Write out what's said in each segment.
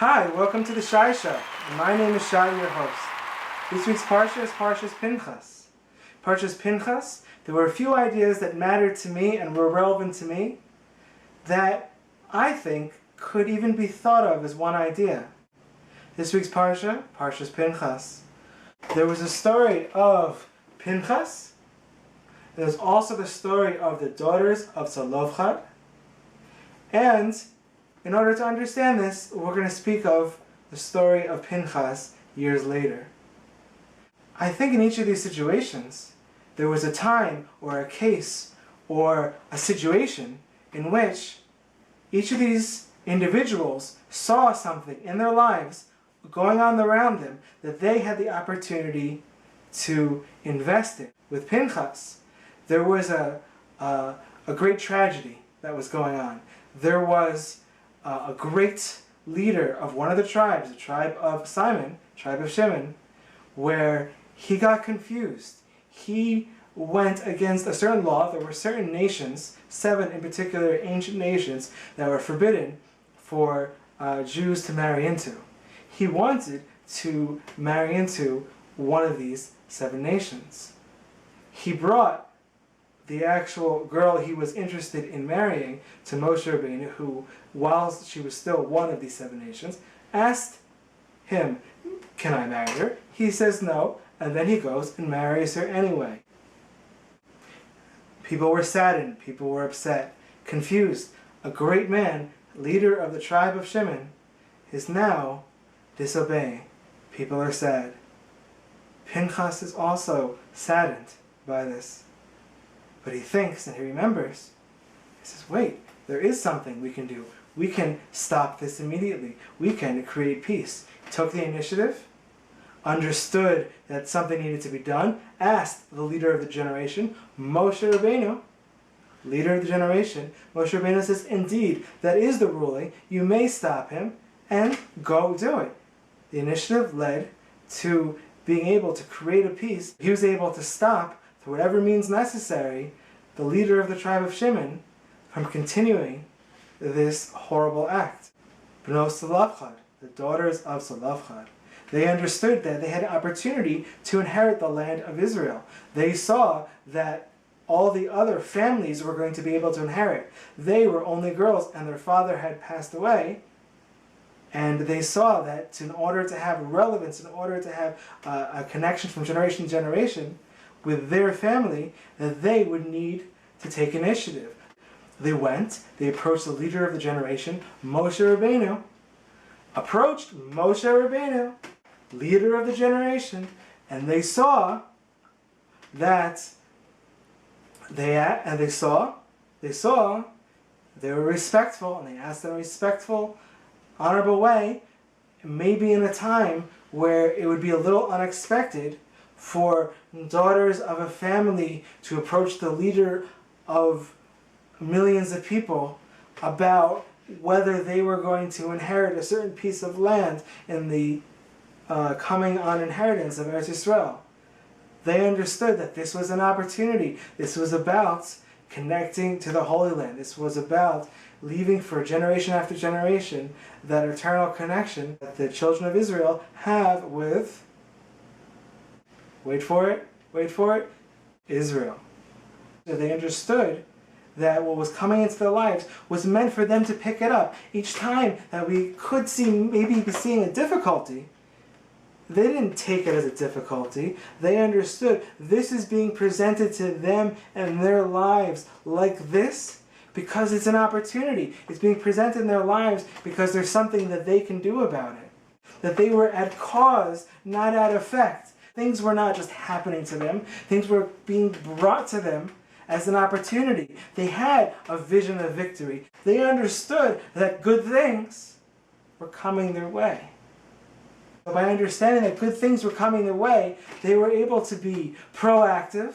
Hi, welcome to the Shai Show. My name is Shai, your host. This week's Parsha is Parshas Pinchas. Parshas Pinchas, there were a few ideas that mattered to me and were relevant to me that I think could even be thought of as one idea. This week's Parsha, Parshas Pinchas, there was a story of Pinchas. There's also the story of the daughters of Zelophehad. And in order to understand this, we're going to speak of the story of Pinchas years later. I think in each of these situations, there was a time or a case or a situation in which each of these individuals saw something in their lives going on around them that they had the opportunity to invest in. With Pinchas, there was a great tragedy that was going on. There was a great leader of one of the tribes, the tribe of Simon, tribe of Shimon, where he got confused. He went against a certain law. There were certain nations, 7 in particular ancient nations, that were forbidden for Jews to marry into. He wanted to marry into one of these 7 nations. He brought the actual girl he was interested in marrying to Moshe Rabbeinu, who, while she was still one of these 7 nations, asked him, "Can I marry her?" He says no, and then he goes and marries her anyway. People were saddened, people were upset, confused. A great man, leader of the tribe of Shimon, is now disobeying. People are sad. Pinchas is also saddened by this. But he thinks and he remembers. He says, wait, there is something we can do. We can stop this immediately. We can create peace. He took the initiative, understood that something needed to be done, asked the leader of the generation, Moshe Rabbeinu, leader of the generation. Moshe Rabbeinu says, indeed, that is the ruling. You may stop him and go do it. The initiative led to being able to create a peace. He was able to stop, through whatever means necessary, the leader of the tribe of Shimon from continuing this horrible act. Bnos Zelophehad, the daughters of Zelophehad, they understood that they had an opportunity to inherit the land of Israel. They saw that all the other families were going to be able to inherit. They were only girls and their father had passed away. And they saw that in order to have relevance, in order to have a connection from generation to generation with their family, that they would need to take initiative. They went, they approached the leader of the generation, Moshe Rabbeinu, leader of the generation, and they saw that they were respectful, and they asked in a respectful, honorable way, maybe in a time where it would be a little unexpected for daughters of a family to approach the leader of millions of people about whether they were going to inherit a certain piece of land in the coming on inheritance of Eretz Yisrael. They understood that this was an opportunity. This was about connecting to the Holy Land. This was about leaving for generation after generation that eternal connection that the children of Israel have with, wait for it, Israel. So they understood that what was coming into their lives was meant for them to pick it up. Each time that we could maybe be seeing a difficulty, they didn't take it as a difficulty. They understood this is being presented to them and their lives like this because it's an opportunity. It's being presented in their lives because there's something that they can do about it. That they were at cause, not at effect. Things were not just happening to them. Things were being brought to them as an opportunity. They had a vision of victory. They understood that good things were coming their way. By understanding that good things were coming their way, they were able to be proactive,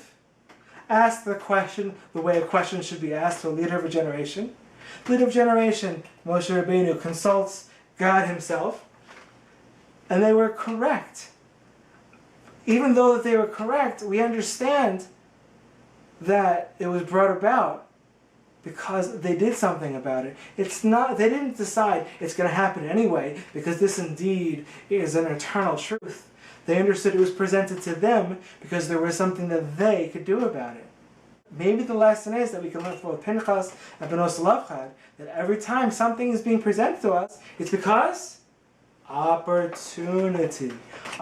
ask the question the way a question should be asked to a leader of a generation. The leader of a generation, Moshe Rabbeinu, consults God himself, and they were correct. Even though that they were correct, we understand that it was brought about because they did something about it. It's not, they didn't decide it's going to happen anyway because this indeed is an eternal truth. They understood it was presented to them because there was something that they could do about it. Maybe the lesson is that we can learn from Pinchas and Benos Lavchad that every time something is being presented to us, it's because opportunity.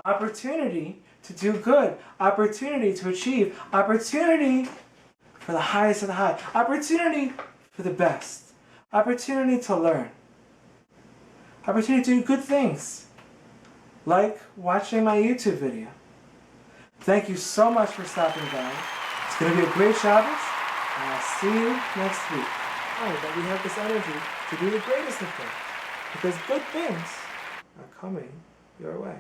Opportunity to do good. Opportunity to achieve. Opportunity for the highest of the high. Opportunity for the best. Opportunity to learn. Opportunity to do good things. Like watching my YouTube video. Thank you so much for stopping by. It's going to be a great Shabbos, and I'll see you next week. Oh, that we have this energy to do the greatest of things. Because good things are coming your way.